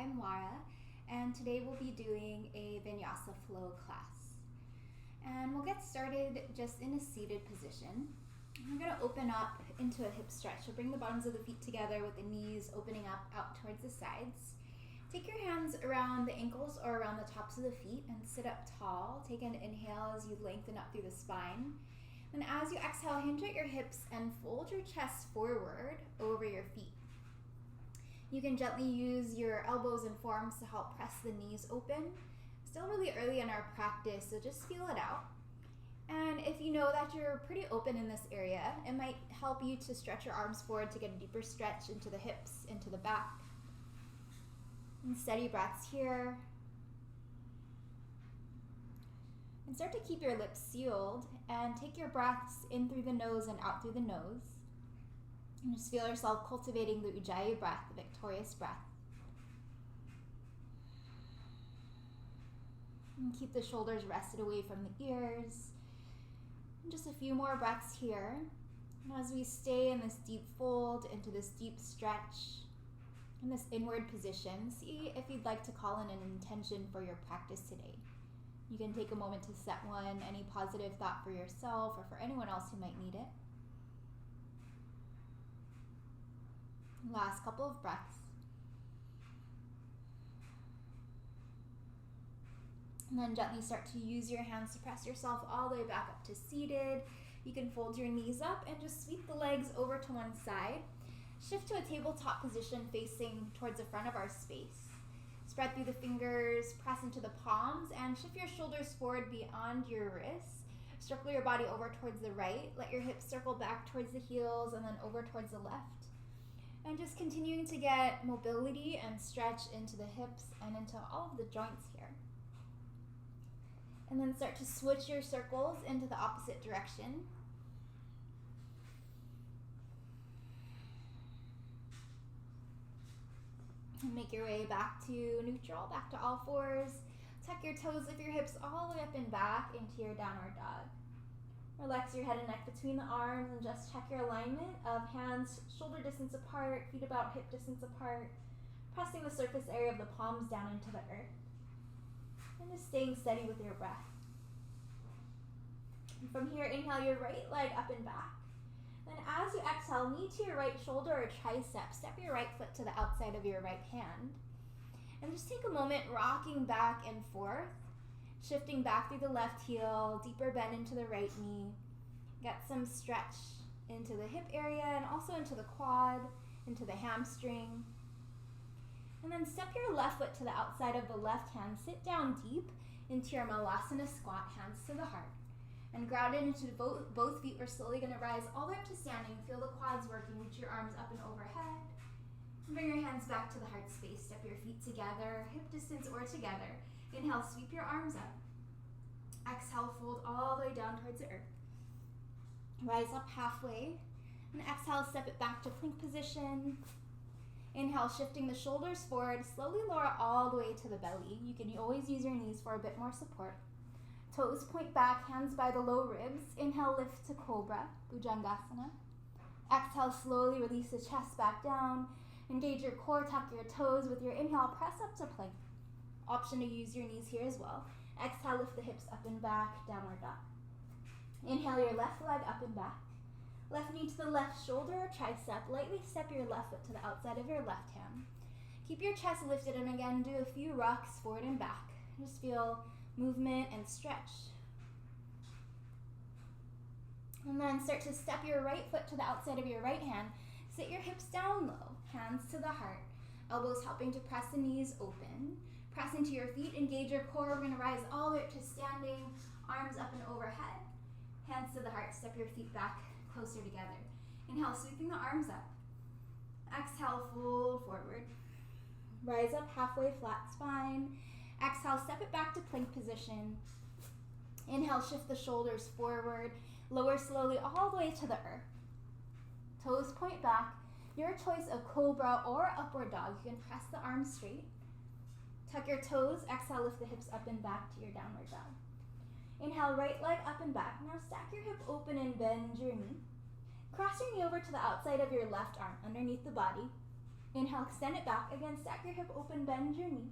I'm Lara, and today we'll be doing a Vinyasa flow class. And we'll get started just in a seated position. We're going to open up into a hip stretch. So bring the bottoms of the feet together with the knees opening up out towards the sides. Take your hands around the ankles or around the tops of the feet and sit up tall. Take an inhale as you lengthen up through the spine. And as you exhale, hinge at your hips and fold your chest forward over your feet. You can gently use your elbows and forearms to help press the knees open. Still really early in our practice, so just feel it out. And if you know that you're pretty open in this area, it might help you to stretch your arms forward to get a deeper stretch into the hips, into the back. And steady breaths here. And start to keep your lips sealed and take your breaths in through the nose and out through the nose. And just feel yourself cultivating the Ujjayi breath, the victorious breath. And keep the shoulders rested away from the ears. And just a few more breaths here. And as we stay in this deep fold, into this deep stretch, in this inward position, see if you'd like to call in an intention for your practice today. You can take a moment to set one, any positive thought for yourself or for anyone else who might need it. Last couple of breaths. And then gently start to use your hands to press yourself all the way back up to seated. You can fold your knees up and just sweep the legs over to one side. Shift to a tabletop position facing towards the front of our space. Spread through the fingers, press into the palms, and shift your shoulders forward beyond your wrists. Circle your body over towards the right. Let your hips circle back towards the heels and then over towards the left. And just continuing to get mobility and stretch into the hips and into all of the joints here. And then start to switch your circles into the opposite direction. And make your way back to neutral, back to all fours. Tuck your toes of your hips all the way up and back into your downward dog. Relax your head and neck between the arms and just check your alignment of hands shoulder distance apart, feet about hip distance apart, pressing the surface area of the palms down into the earth. And just staying steady with your breath. And from here, inhale your right leg up and back. Then as you exhale, knee to your right shoulder or tricep, step your right foot to the outside of your right hand. And just take a moment rocking back and forth. Shifting back through the left heel, deeper bend into the right knee. Get some stretch into the hip area and also into the quad, into the hamstring. And then step your left foot to the outside of the left hand. Sit down deep into your Malasana squat, hands to the heart. And ground into both feet. We're slowly going to rise all the way up to standing. Feel the quads working. Reach your arms up and overhead. And bring your hands back to the heart space. Step your feet together, hip distance or together. Inhale, sweep your arms up. Exhale, fold all the way down towards the earth. Rise up halfway. And exhale, step it back to plank position. Inhale, shifting the shoulders forward. Slowly lower all the way to the belly. You can always use your knees for a bit more support. Toes point back, hands by the low ribs. Inhale, lift to Cobra, Bhujangasana. Exhale, slowly release the chest back down. Engage your core, tuck your toes. With your inhale, press up to plank. Option to use your knees here as well. Exhale, lift the hips up and back, downward dog. Inhale your left leg up and back. Left knee to the left shoulder or tricep. Lightly step your left foot to the outside of your left hand. Keep your chest lifted and again do a few rocks forward and back. Just feel movement and stretch. And then start to step your right foot to the outside of your right hand. Sit your hips down low, hands to the heart. Elbows helping to press the knees open. Press into your feet, engage your core. We're going to rise all the way up to standing, arms up and overhead. Hands to the heart, step your feet back closer together. Inhale, sweeping the arms up. Exhale, fold forward. Rise up halfway, flat spine. Exhale, step it back to plank position. Inhale, shift the shoulders forward. Lower slowly all the way to the earth. Toes point back. Your choice of cobra or upward dog. You can press the arms straight. Tuck your toes. Exhale, lift the hips up and back to your downward dog. Inhale, right leg up and back. Now stack your hip open and bend your knee. Cross your knee over to the outside of your left arm underneath the body. Inhale, extend it back. Again, stack your hip open, bend your knee.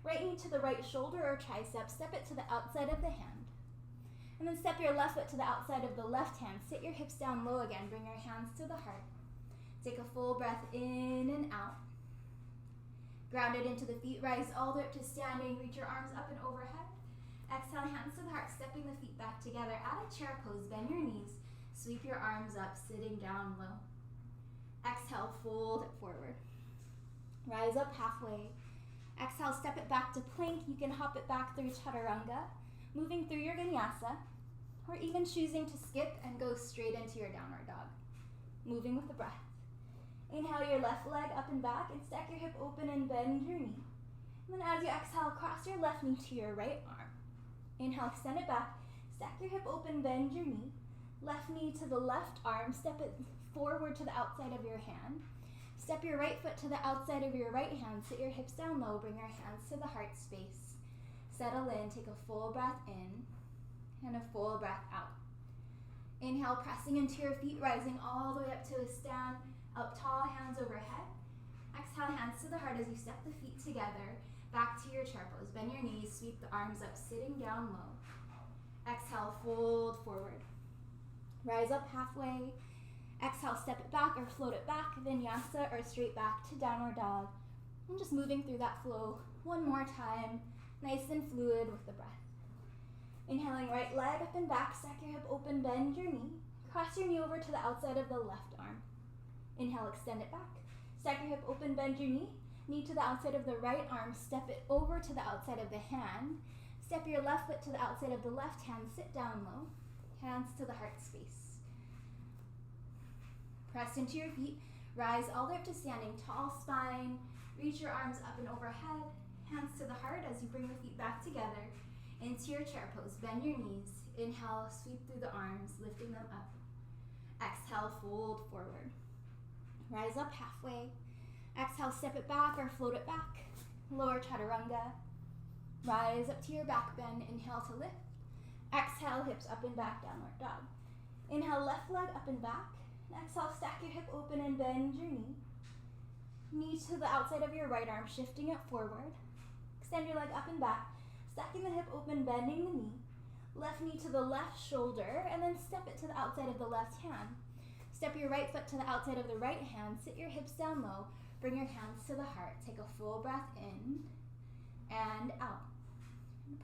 Right knee to the right shoulder or tricep. Step it to the outside of the hand. And then step your left foot to the outside of the left hand. Sit your hips down low again. Bring your hands to the heart. Take a full breath in and out. Grounded into the feet. Rise all the way up to standing. Reach your arms up and overhead. Exhale, hands to the heart, stepping the feet back together. At a chair pose, bend your knees. Sweep your arms up, sitting down low. Exhale, fold it forward. Rise up halfway. Exhale, step it back to plank. You can hop it back through chaturanga, moving through your vinyasa, or even choosing to skip and go straight into your downward dog, moving with the breath. Inhale your left leg up and back and stack your hip open and bend your knee. And then as you exhale, cross your left knee to your right arm. Inhale, extend it back, stack your hip open, bend your knee. Left knee to the left arm, step it forward to the outside of your hand. Step your right foot to the outside of your right hand. Sit your hips down low. Bring your hands to the heart space. Settle in. Take a full breath in and a full breath out. Inhale, pressing into your feet, rising all the way up to a stand. Up tall, hands overhead. Exhale, hands to the heart as you step the feet together. Back to your chair pose. Bend your knees. Sweep the arms up, sitting down low. Exhale, fold forward. Rise up halfway. Exhale, step it back or float it back, vinyasa, or straight back to downward dog. And just moving through that flow one more time, nice and fluid with the breath. Inhaling right leg up and back, stack your hip open, bend your knee. Cross your knee over to the outside of the left arm. Inhale, extend it back. Stack your hip open, bend your knee to the outside of the right arm, step it over to the outside of the hand. Step your left foot to the outside of the left hand, sit down low, hands to the heart space. Press into your feet, rise all the way up to standing, tall spine, reach your arms up and overhead, hands to the heart as you bring the feet back together into your chair pose. Bend your knees, inhale, sweep through the arms, lifting them up. Exhale, fold forward. Rise up halfway. Exhale, step it back or float it back. Lower chaturanga. Rise up to your back bend, inhale to lift. Exhale, hips up and back, downward dog. Inhale, left leg up and back. Exhale, stack your hip open and bend your knee. Knee to the outside of your right arm, shifting it forward. Extend your leg up and back, stacking the hip open, bending the knee. Left knee to the left shoulder, and then step it to the outside of the left hand. Step your right foot to the outside of the right hand, sit your hips down low, bring your hands to the heart. Take a full breath in and out.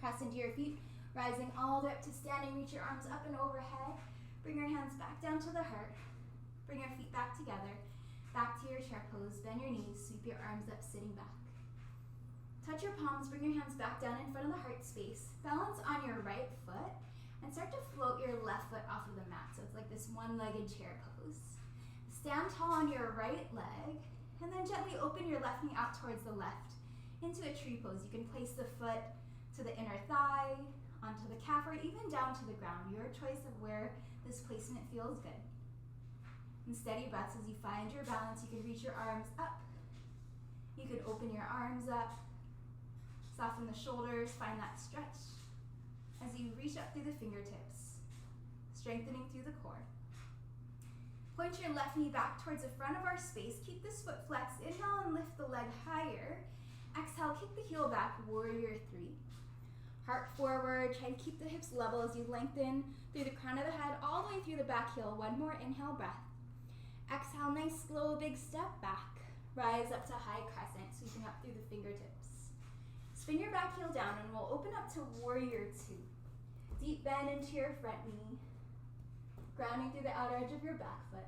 Press into your feet, rising all the way up to standing, reach your arms up and overhead. Bring your hands back down to the heart. Bring your feet back together, back to your chair pose. Bend your knees, sweep your arms up, sitting back. Touch your palms, bring your hands back down in front of the heart space. Balance on your right foot and start to float your left foot off of the mat. So it's like this one-legged chair pose. Stand tall on your right leg and then gently open your left knee out towards the left into a tree pose. You can place the foot to the inner thigh, onto the calf, or even down to the ground. Your choice of where this placement feels good. And steady breaths as you find your balance. You can reach your arms up. You can open your arms up. Soften the shoulders, find that stretch as you reach up through the fingertips, strengthening through the core. Point your left knee back towards the front of our space. Keep this foot flexed. Inhale and lift the leg higher. Exhale, kick the heel back, warrior three. Heart forward, try to keep the hips level as you lengthen through the crown of the head all the way through the back heel. One more inhale breath. Exhale, nice slow big step back. Rise up to high crescent, sweeping up through the fingertips. Spin your back heel down and we'll open up to warrior two. Deep bend into your front knee, grounding through the outer edge of your back foot.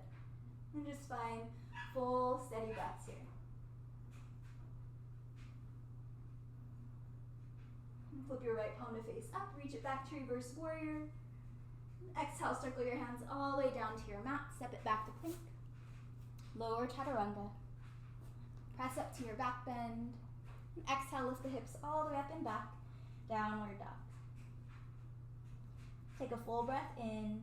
And just find full steady breaths here. And flip your right palm to face up, reach it back to reverse warrior. Exhale, circle your hands all the way down to your mat, step it back to plank. Lower chaturanga. Press up to your back bend. And exhale, lift the hips all the way up and back. Downward dog. Take a full breath in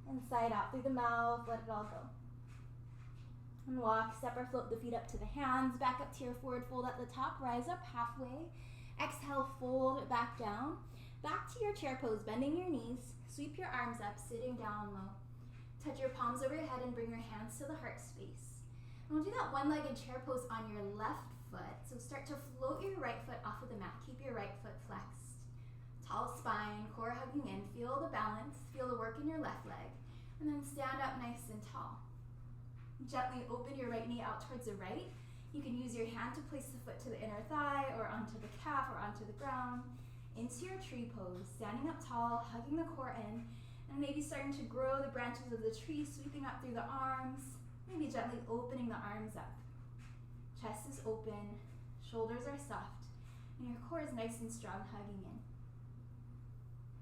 and sigh out through the mouth. Let it all go. And walk, step or float the feet up to the hands. Back up to your forward fold at the top. Rise up halfway. Exhale, fold it back down. Back to your chair pose, bending your knees. Sweep your arms up, sitting down low. Touch your palms over your head and bring your hands to the heart space. We'll do that one-legged chair pose on your left foot. So start to float your right foot off of the mat. Keep your right foot flexed. Tall spine, core hugging in. Feel the balance, feel the work in your left leg. And then stand up nice and tall. Gently open your right knee out towards the right. You can use your hand to place the foot to the inner thigh or onto the calf or onto the ground. Into your tree pose, standing up tall, hugging the core in, and maybe starting to grow the branches of the tree, sweeping up through the arms, maybe gently opening the arms up. Chest is open, shoulders are soft, and your core is nice and strong, hugging in.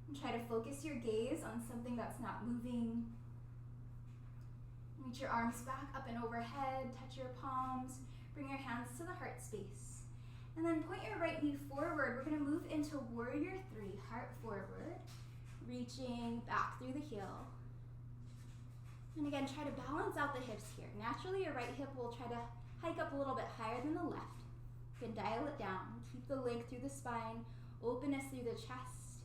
And try to focus your gaze on something that's not moving. Reach your arms back up and overhead, touch your palms, bring your hands to the heart space. And then point your right knee forward. We're gonna move into warrior 3, heart forward, reaching back through the heel. And again, try to balance out the hips here. Naturally, your right hip will try to hike up a little bit higher than the left. You can dial it down. Keep the length through the spine, openness through the chest.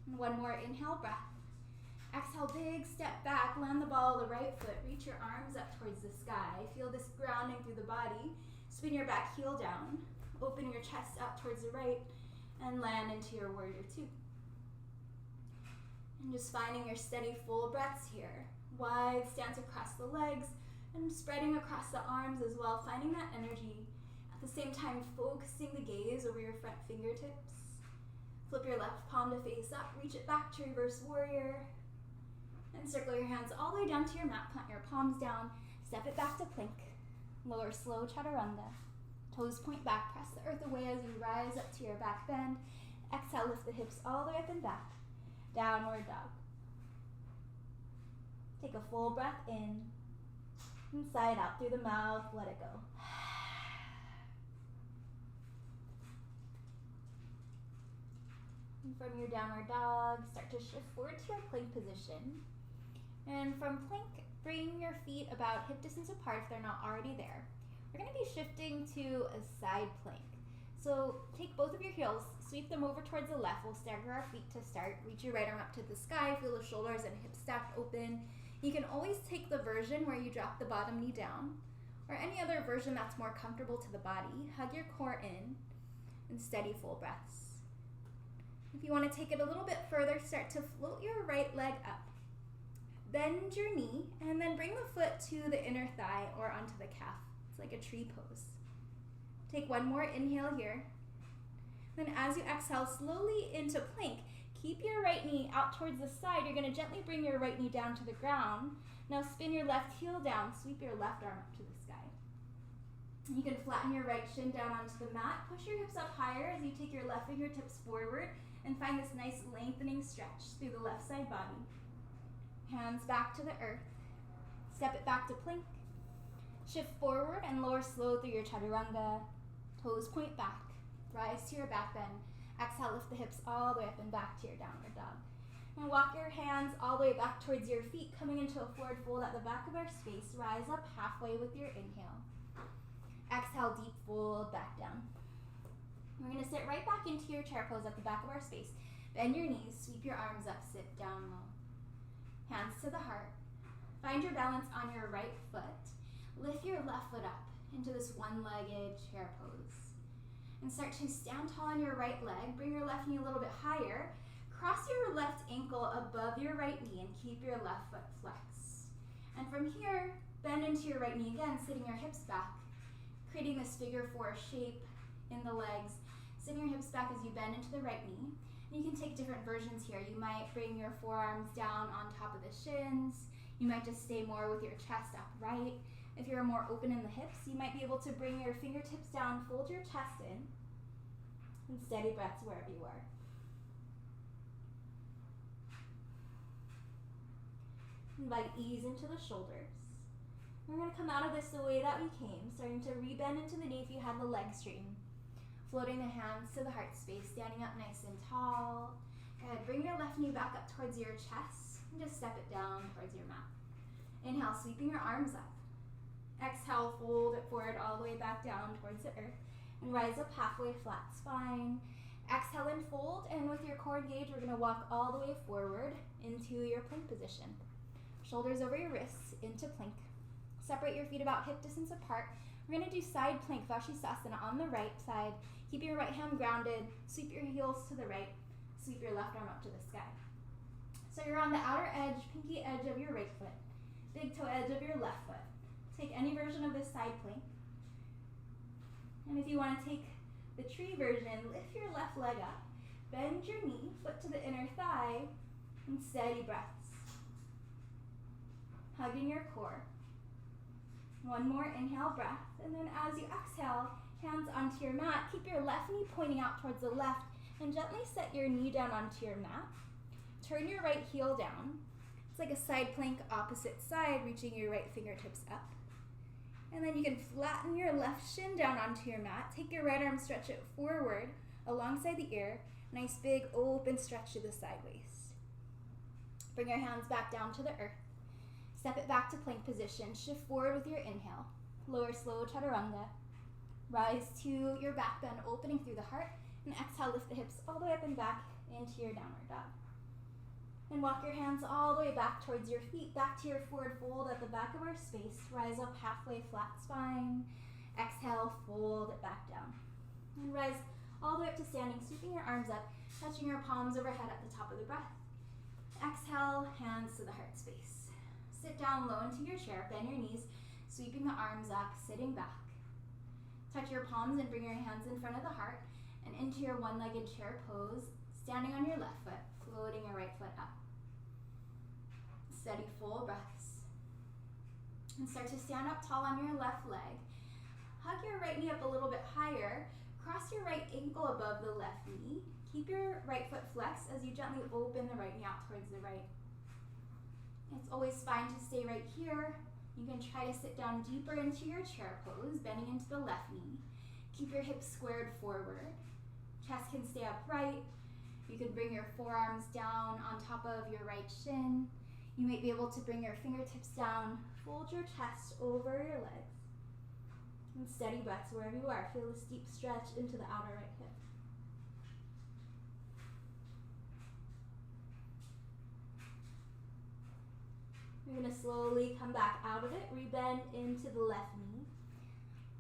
And one more inhale breath. Exhale, big step back, land the ball of the right foot. Reach your arms up towards the sky. Feel this grounding through the body. Spin your back heel down. Open your chest up towards the right and land into your warrior 2. And just finding your steady full breaths here. Wide stance across the legs and spreading across the arms as well, finding that energy. At the same time, focusing the gaze over your front fingertips. Flip your left palm to face up, reach it back to reverse warrior. And circle your hands all the way down to your mat, plant your palms down, step it back to plank. Lower slow chaturanga. Toes point back, press the earth away as you rise up to your back bend. Exhale, lift the hips all the way up and back. Downward dog. Take a full breath in. Inside out through the mouth, let it go. And from your downward dog, start to shift forward to your plank position. And from plank, bring your feet about hip distance apart if they're not already there. We're going to be shifting to a side plank. So take both of your heels, sweep them over towards the left. We'll stagger our feet to start. Reach your right arm up to the sky, feel the shoulders and hips stacked open. You can always take the version where you drop the bottom knee down, or any other version that's more comfortable to the body. Hug your core in and steady full breaths. If you want to take it a little bit further, start to float your right leg up. Bend your knee and then bring the foot to the inner thigh or onto the calf. It's like a tree pose. Take one more inhale here. Then as you exhale, slowly into plank. Keep your right knee out towards the side. You're going to gently bring your right knee down to the ground. Now spin your left heel down. Sweep your left arm up to the sky. You can flatten your right shin down onto the mat. Push your hips up higher as you take your left fingertips forward and find this nice lengthening stretch through the left side body. Hands back to the earth. Step it back to plank. Shift forward and lower slow through your chaturanga. Toes point back. Rise to your back bend. Exhale, lift the hips all the way up and back to your downward dog. And walk your hands all the way back towards your feet, coming into a forward fold at the back of our space. Rise up halfway with your inhale. Exhale, deep fold back down. We're going to sit right back into your chair pose at the back of our space. Bend your knees, sweep your arms up, sit down low. Hands to the heart. Find your balance on your right foot. Lift your left foot up into this one-legged chair pose. And start to stand tall on your right leg. Bring your left knee a little bit higher. Cross your left ankle above your right knee and keep your left foot flexed. And from here, bend into your right knee again, sitting your hips back, creating this figure 4 shape in the legs. Sitting your hips back as you bend into the right knee. And you can take different versions here. You might bring your forearms down on top of the shins. You might just stay more with your chest upright. If you're more open in the hips, you might be able to bring your fingertips down, fold your chest in, and steady breaths wherever you are. Invite ease into the shoulders. We're going to come out of this the way that we came, starting to rebend into the knee if you have the leg straightened. Floating the hands to the heart space, standing up nice and tall. Good. Bring your left knee back up towards your chest and just step it down towards your mat. Inhale, sweeping your arms up. Exhale, fold it forward all the way back down towards the earth and rise up halfway, flat spine. Exhale and fold, and with your core engaged, we're going to walk all the way forward into your plank position. Shoulders over your wrists into plank. Separate your feet about hip distance apart. We're going to do side plank Vashisthasana on the right side. Keep your right hand grounded. Sweep your heels to the right. Sweep your left arm up to the sky. So you're on the outer edge, pinky edge of your right foot. Big toe edge of your left foot. Take any version of this side plank. And if you want to take the tree version, lift your left leg up. Bend your knee, foot to the inner thigh, and steady breaths. Hugging your core. One more inhale breath, and then as you exhale, hands onto your mat. Keep your left knee pointing out towards the left, and gently set your knee down onto your mat. Turn your right heel down. It's like a side plank opposite side, reaching your right fingertips up. And then you can flatten your left shin down onto your mat. Take your right arm, stretch it forward alongside the ear. Nice big open stretch to the side waist. Bring your hands back down to the earth. Step it back to plank position. Shift forward with your inhale. Lower slow chaturanga. Rise to your back bend, opening through the heart. And exhale, lift the hips all the way up and back into your downward dog. And walk your hands all the way back towards your feet, back to your forward fold at the back of our space. Rise up halfway, flat spine. Exhale, fold it back down. And rise all the way up to standing, sweeping your arms up, touching your palms overhead at the top of the breath. Exhale, hands to the heart space. Sit down low into your chair, bend your knees, sweeping the arms up, sitting back. Touch your palms and bring your hands in front of the heart and into your one-legged chair pose, standing on your left foot, floating your right foot up. Steady, full breaths. And start to stand up tall on your left leg. Hug your right knee up a little bit higher. Cross your right ankle above the left knee. Keep your right foot flexed as you gently open the right knee out towards the right. It's always fine to stay right here. You can try to sit down deeper into your chair pose, bending into the left knee. Keep your hips squared forward. Chest can stay upright. You can bring your forearms down on top of your right shin. You might be able to bring your fingertips down, fold your chest over your legs. And steady breaths wherever you are. Feel this deep stretch into the outer right hip. You're going to slowly come back out of it, rebend into the left knee.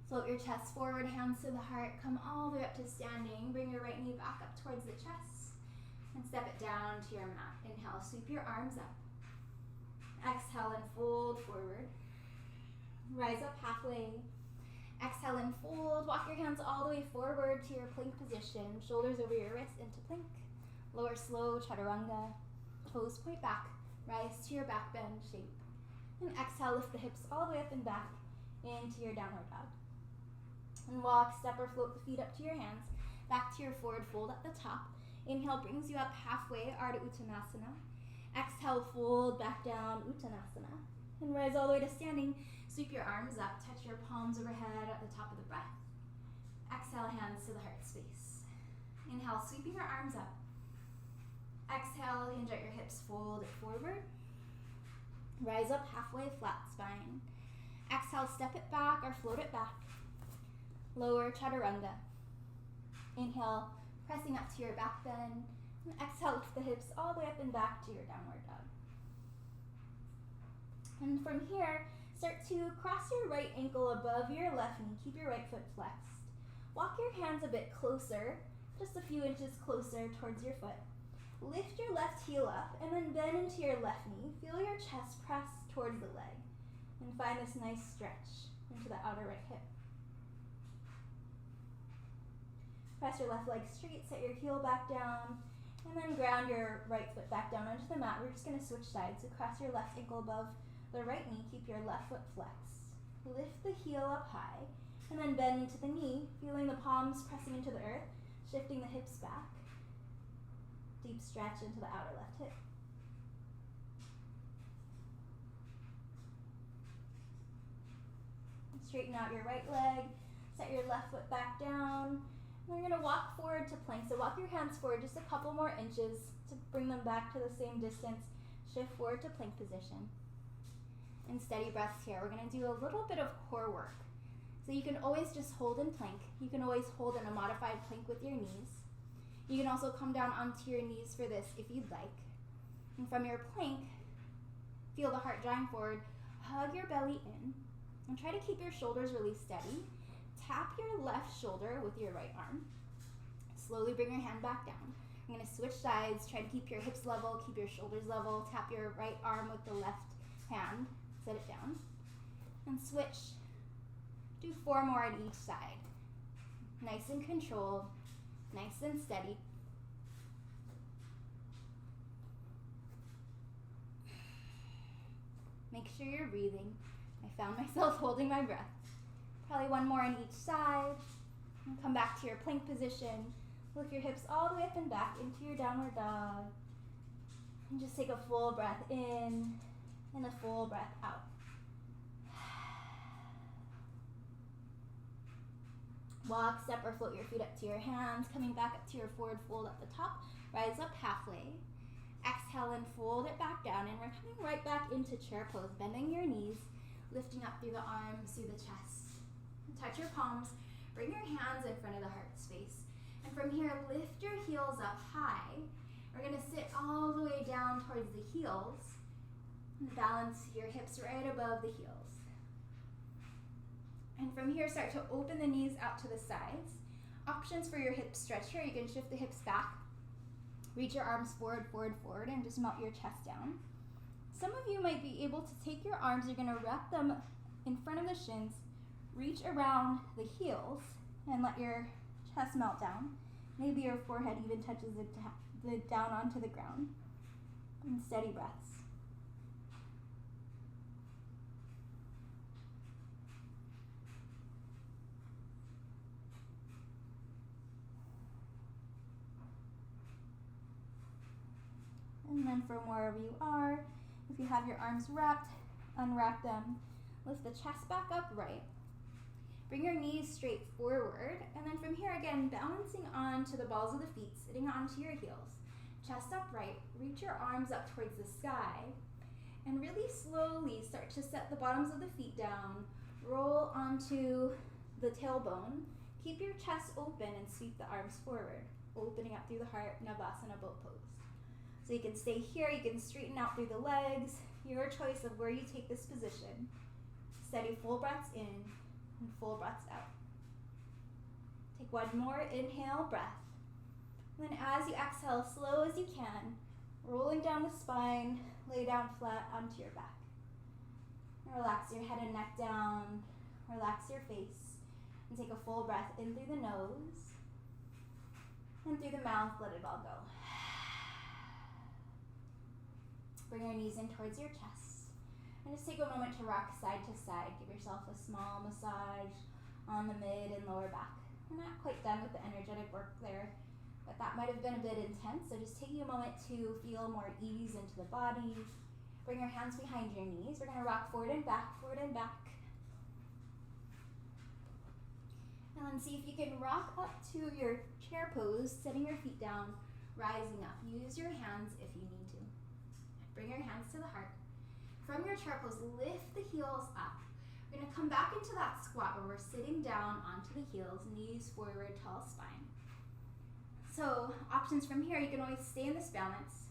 Float your chest forward, hands to the heart, come all the way up to standing. Bring your right knee back up towards the chest and step it down to your mat. Inhale, sweep your arms up. Exhale and fold forward. Rise up halfway. Exhale and fold. Walk your hands all the way forward to your plank position. Shoulders over your wrists into plank. Lower slow chaturanga. Toes point back. Rise to your back bend shape. And exhale, lift the hips all the way up and back into your downward dog. And walk, step or float the feet up to your hands. Back to your forward fold at the top. Inhale brings you up halfway, Ardha Uttanasana. Exhale, fold back down, Uttanasana. And rise all the way to standing. Sweep your arms up, touch your palms overhead at the top of the breath. Exhale, hands to the heart space. Inhale, sweeping your arms up. Exhale, hinge at your hips, fold it forward. Rise up halfway, flat spine. Exhale, step it back or float it back. Lower chaturanga. Inhale, pressing up to your back bend. And exhale, lift the hips all the way up and back to your downward dog. And from here, start to cross your right ankle above your left knee. Keep your right foot flexed. Walk your hands a bit closer, just a few inches closer towards your foot. Lift your left heel up and then bend into your left knee. Feel your chest press towards the leg. And find this nice stretch into the outer right hip. Press your left leg straight, set your heel back down, and then ground your right foot back down onto the mat. We're just going to switch sides. So cross your left ankle above the right knee. Keep your left foot flexed. Lift the heel up high, and then bend into the knee, feeling the palms pressing into the earth, shifting the hips back. Deep stretch into the outer left hip. Straighten out your right leg, set your left foot back down. And we're going to walk forward to plank. So walk your hands forward just a couple more inches to bring them back to the same distance. Shift forward to plank position. And steady breaths here. We're going to do a little bit of core work. So you can always just hold in plank. You can always hold in a modified plank with your knees. You can also come down onto your knees for this if you'd like. And from your plank, feel the heart drawing forward. Hug your belly in. And try to keep your shoulders really steady. Tap your left shoulder with your right arm. Slowly bring your hand back down. I'm going to switch sides. Try to keep your hips level, keep your shoulders level. Tap your right arm with the left hand. Set it down. And switch. Do 4 more on each side. Nice and controlled. Nice and steady. Make sure you're breathing. I found myself holding my breath. Probably 1 more on each side. And come back to your plank position. Lift your hips all the way up and back into your downward dog. And just take a full breath in and a full breath out. Walk, step, or float your feet up to your hands, coming back up to your forward fold at the top. Rise up halfway. Exhale and fold it back down, and we're coming right back into chair pose, bending your knees, lifting up through the arms, through the chest. Touch your palms, bring your hands in front of the heart space. And from here, lift your heels up high. We're gonna sit all the way down towards the heels, and balance your hips right above the heels. And from here, start to open the knees out to the sides. Options for your hip stretch here. You can shift the hips back. Reach your arms forward, forward, forward, and just melt your chest down. Some of you might be able to take your arms, you're gonna wrap them in front of the shins, reach around the heels, and let your chest melt down. Maybe your forehead even touches it down onto the ground. And steady breaths. And then from wherever you are, if you have your arms wrapped, unwrap them. Lift the chest back up right. Bring your knees straight forward. And then from here again, balancing onto the balls of the feet, sitting onto your heels. Chest upright, reach your arms up towards the sky. And really slowly start to set the bottoms of the feet down. Roll onto the tailbone. Keep your chest open and sweep the arms forward, opening up through the heart, Navasana boat pose. So you can stay here, you can straighten out through the legs, your choice of where you take this position. Steady full breaths in and full breaths out. Take 1 more inhale breath. And then as you exhale, slow as you can, rolling down the spine, lay down flat onto your back. And relax your head and neck down, relax your face, and take a full breath in through the nose, and through the mouth, let it all go. Bring your knees in towards your chest. And just take a moment to rock side to side. Give yourself a small massage on the mid and lower back. We're not quite done with the energetic work there, but that might have been a bit intense. So just taking a moment to feel more ease into the body. Bring your hands behind your knees. We're gonna rock forward and back, forward and back. And then see if you can rock up to your chair pose, setting your feet down, rising up. Use your hands if you need to. Bring your hands to the heart. From your chair pose, lift the heels up. We're gonna come back into that squat where we're sitting down onto the heels, knees forward, tall spine. So options from here, you can always stay in this balance.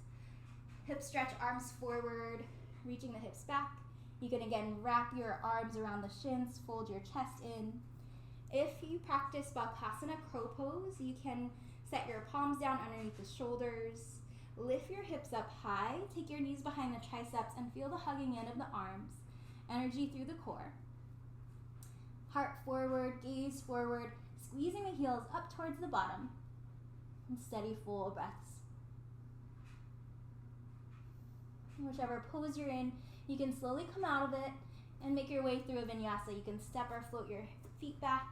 Hip stretch, arms forward, reaching the hips back. You can again wrap your arms around the shins, fold your chest in. If you practice Bakasana crow pose, you can set your palms down underneath the shoulders. Lift your hips up high, take your knees behind the triceps and feel the hugging in of the arms. Energy through the core. Heart forward, gaze forward, squeezing the heels up towards the bottom. And steady full breaths. Whichever pose you're in, you can slowly come out of it and make your way through a vinyasa. You can step or float your feet back.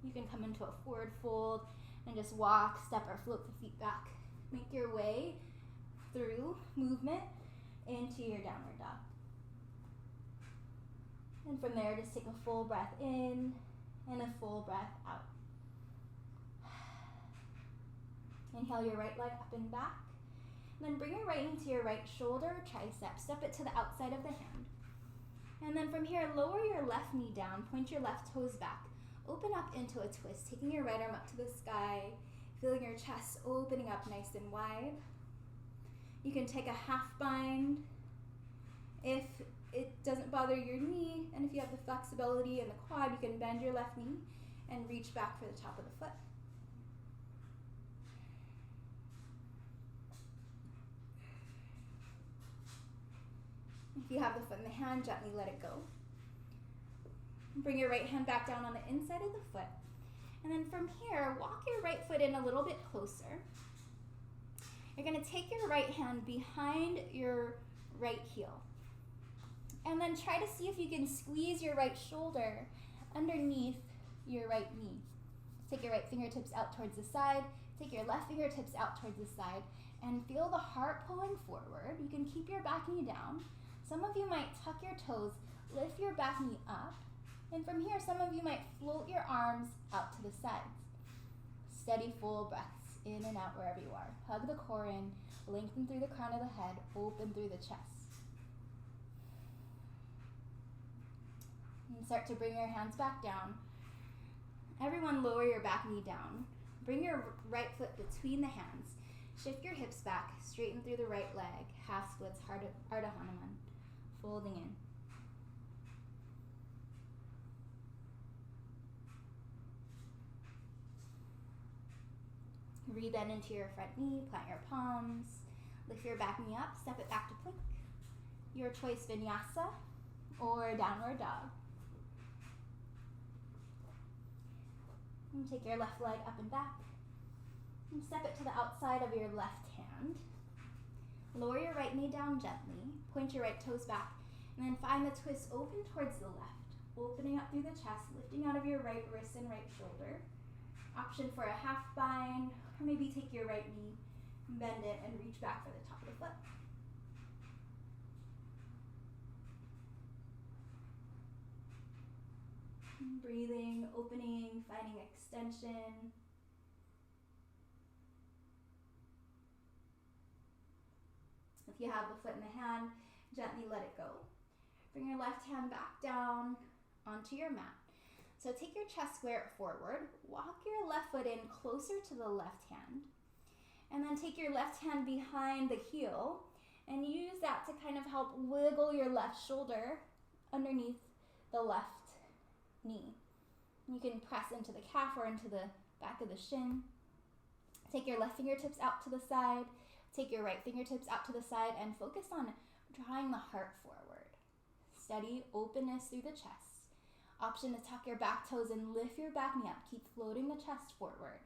You can come into a forward fold and just walk, step or float the feet back. Make your way through movement into your downward dog. And from there, just take a full breath in and a full breath out. Inhale your right leg up and back. And then bring your right into your right shoulder, tricep. Step it to the outside of the hand. And then from here, lower your left knee down, point your left toes back. Open up into a twist, taking your right arm up to the sky, feeling your chest opening up nice and wide. You can take a half bind. If it doesn't bother your knee, and if you have the flexibility in the quad, you can bend your left knee and reach back for the top of the foot. If you have the foot in the hand, gently let it go. Bring your right hand back down on the inside of the foot. And then from here, walk your right foot in a little bit closer. You're going to take your right hand behind your right heel. And then try to see if you can squeeze your right shoulder underneath your right knee. Take your right fingertips out towards the side. Take your left fingertips out towards the side. And feel the heart pulling forward. You can keep your back knee down. Some of you might tuck your toes, lift your back knee up. And from here, some of you might float your arms out to the sides. Steady, full breaths in and out wherever you are. Hug the core in, lengthen through the crown of the head, open through the chest. And start to bring your hands back down. Everyone lower your back knee down. Bring your right foot between the hands. Shift your hips back, straighten through the right leg. Half splits, Ardha Hanuman. Folding in. Rebend into your front knee, plant your palms, lift your back knee up, step it back to plank. Your choice, Vinyasa or downward dog. And take your left leg up and back. And step it to the outside of your left hand. Lower your right knee down gently, point your right toes back, and then find the twist open towards the left, opening up through the chest, lifting out of your right wrist and right shoulder. Option for a half bind, or maybe take your right knee, bend it, and reach back for the top of the foot. Breathing, opening, finding extension. If you have the foot in the hand, gently let it go. Bring your left hand back down onto your mat. So take your chest square forward, walk your left foot in closer to the left hand, and then take your left hand behind the heel and use that to kind of help wiggle your left shoulder underneath the left knee. You can press into the calf or into the back of the shin. Take your left fingertips out to the side, take your right fingertips out to the side, and focus on drawing the heart forward. Steady openness through the chest. Option to tuck your back toes and lift your back knee up. Keep floating the chest forward.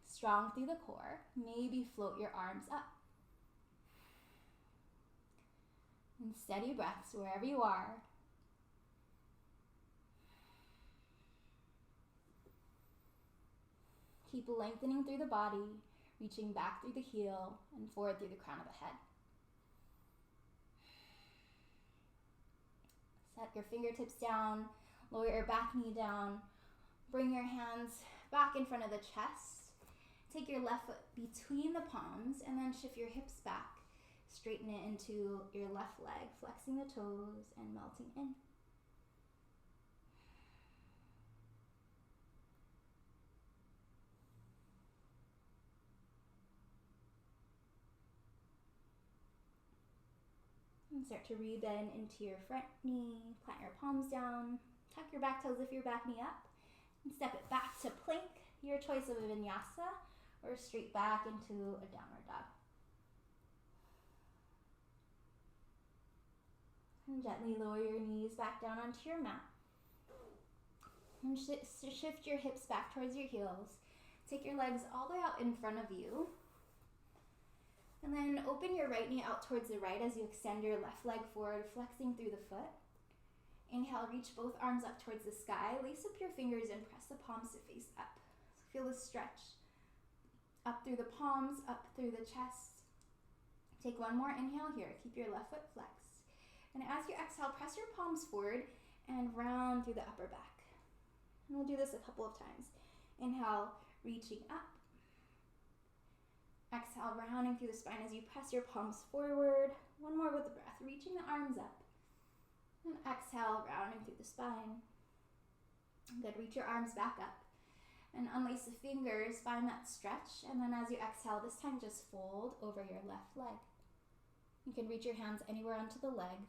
Strong through the core. Maybe float your arms up. And steady breaths wherever you are. Keep lengthening through the body, reaching back through the heel and forward through the crown of the head. Set your fingertips down. Lower your back knee down. Bring your hands back in front of the chest. Take your left foot between the palms and then shift your hips back. Straighten it into your left leg, flexing the toes and melting in. And start to rebend into your front knee, plant your palms down. Tuck your back toes, lift your back knee up, and step it back to plank, your choice of a vinyasa, or straight back into a downward dog. And gently lower your knees back down onto your mat. And shift your hips back towards your heels. Take your legs all the way out in front of you. And then open your right knee out towards the right as you extend your left leg forward, flexing through the foot. Inhale, reach both arms up towards the sky. Lace up your fingers and press the palms to face up. So feel the stretch. Up through the palms, up through the chest. Take one more inhale here. Keep your left foot flexed. And as you exhale, press your palms forward and round through the upper back. And we'll do this a couple of times. Inhale, reaching up. Exhale, rounding through the spine as you press your palms forward. One more with the breath, reaching the arms up. And exhale, rounding through the spine. Good, reach your arms back up. And unlace the fingers, find that stretch. And then as you exhale, this time just fold over your left leg. You can reach your hands anywhere onto the leg.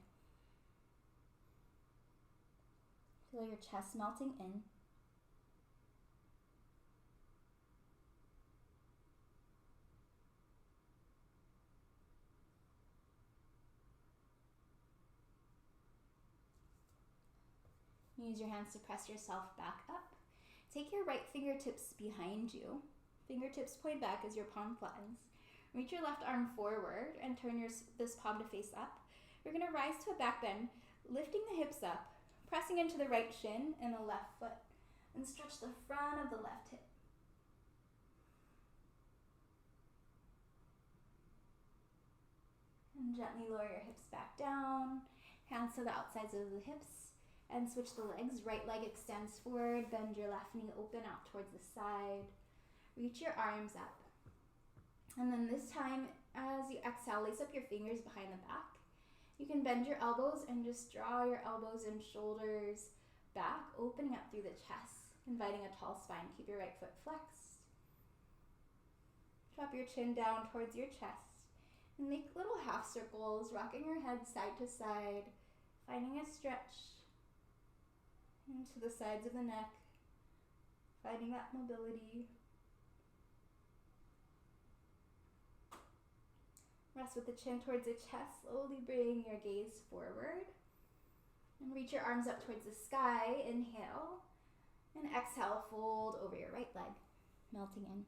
Feel your chest melting in. Use your hands to press yourself back up. Take your right fingertips behind you. Fingertips point back as your palm flattens. Reach your left arm forward and turn this palm to face up. You're going to rise to a back bend, lifting the hips up, pressing into the right shin and the left foot, and stretch the front of the left hip. And gently lower your hips back down, hands to the outsides of the hips, and switch the legs. Right leg extends forward, bend your left knee open out towards the side. Reach your arms up. And then this time, as you exhale, lace up your fingers behind the back. You can bend your elbows and just draw your elbows and shoulders back, opening up through the chest, inviting a tall spine. Keep your right foot flexed. Drop your chin down towards your chest and make little half circles, rocking your head side to side, finding a stretch into the sides of the neck, finding that mobility. Rest with the chin towards the chest, slowly bring your gaze forward. And reach your arms up towards the sky, inhale. And exhale, fold over your right leg, melting in.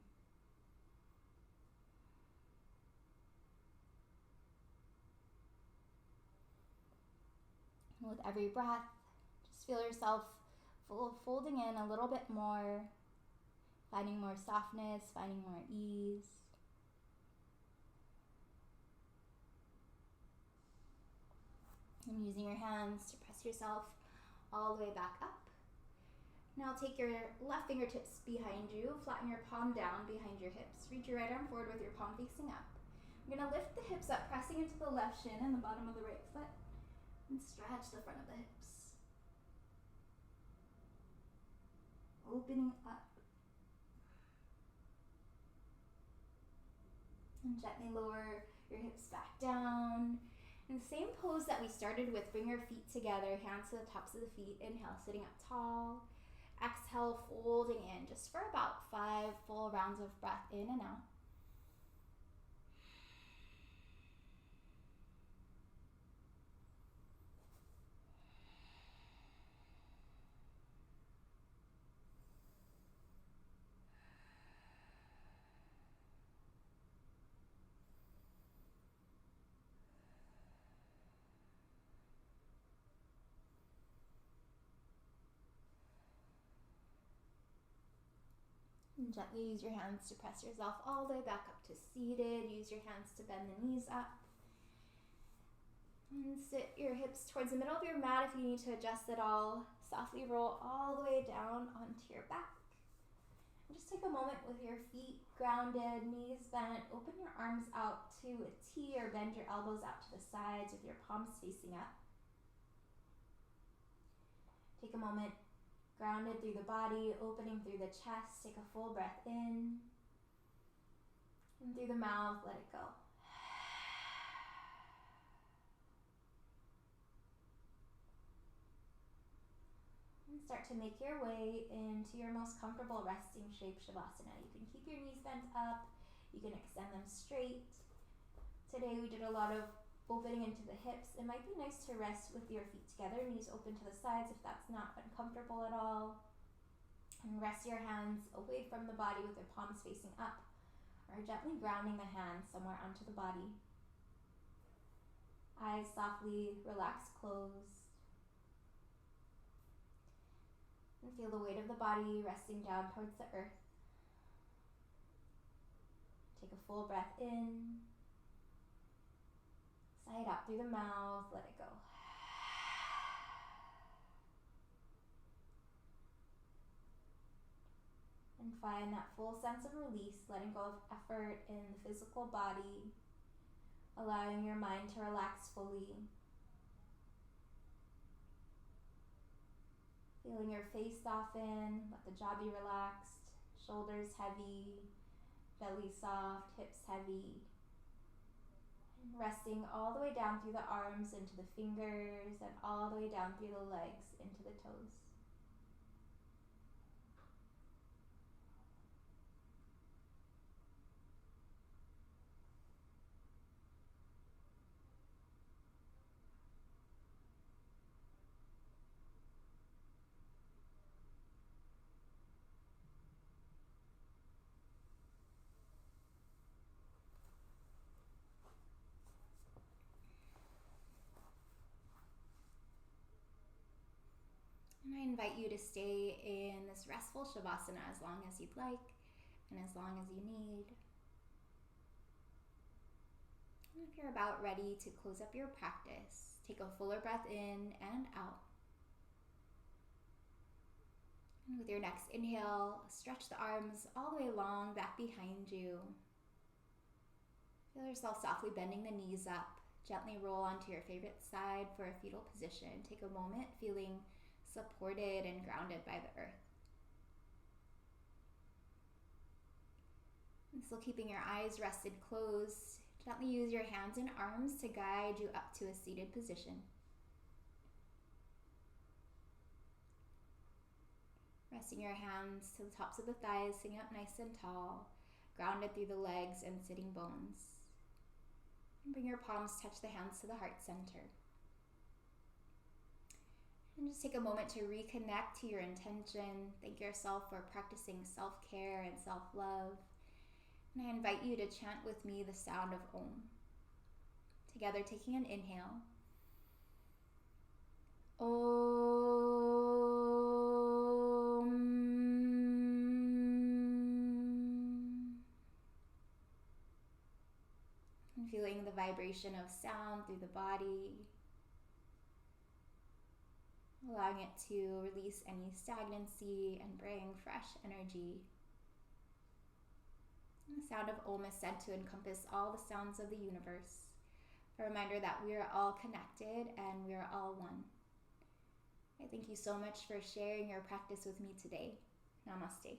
And with every breath, just feel yourself folding in a little bit more, finding more softness, finding more ease. And using your hands to press yourself all the way back up. Now take your left fingertips behind you, flatten your palm down behind your hips. Reach your right arm forward with your palm facing up. You're gonna lift the hips up, pressing into the left shin and the bottom of the right foot, and stretch the front of the hips. Opening up. And gently lower your hips back down. In the same pose that we started with, bring your feet together, hands to the tops of the feet. Inhale, sitting up tall. Exhale, folding in just for about 5 full rounds of breath in and out. And gently use your hands to press yourself all the way back up to seated. Use your hands to bend the knees up. And sit your hips towards the middle of your mat if you need to adjust at all. Softly roll all the way down onto your back. And just take a moment with your feet grounded, knees bent. Open your arms out to a T or bend your elbows out to the sides with your palms facing up. Take a moment, grounded through the body, opening through the chest. Take a full breath in. And through the mouth, let it go. And start to make your way into your most comfortable resting shape, Shavasana. You can keep your knees bent up. You can extend them straight. Today we did a lot of opening into the hips. It might be nice to rest with your feet together, knees open to the sides if that's not uncomfortable at all. And rest your hands away from the body with your palms facing up, or gently grounding the hands somewhere onto the body. Eyes softly relaxed, closed. And feel the weight of the body resting down towards the earth. Take a full breath in. Sigh it out through the mouth, let it go. And find that full sense of release, letting go of effort in the physical body, allowing your mind to relax fully. Feeling your face soften, let the jaw be relaxed, shoulders heavy, belly soft, hips heavy. Resting all the way down through the arms into the fingers and all the way down through the legs into the toes. invite you to stay in this restful Shavasana as long as you'd like and as long as you need. And if you're about ready to close up your practice, take a fuller breath in and out. And with your next inhale, stretch the arms all the way long back behind you. Feel yourself softly bending the knees up. Gently roll onto your favorite side for a fetal position. Take a moment feeling supported and grounded by the earth. And still keeping your eyes rested closed, gently use your hands and arms to guide you up to a seated position. Resting your hands to the tops of the thighs, sitting up nice and tall, grounded through the legs and sitting bones. And bring your palms, touch the hands to the heart center. And just take a moment to reconnect to your intention. Thank yourself for practicing self-care and self-love. And I invite you to chant with me the sound of Om. Together, taking an inhale. Om. And feeling the vibration of sound through the body. Allowing it to release any stagnancy and bring fresh energy. And the sound of Om is said to encompass all the sounds of the universe. A reminder that we are all connected and we are all one. I thank you so much for sharing your practice with me today. Namaste.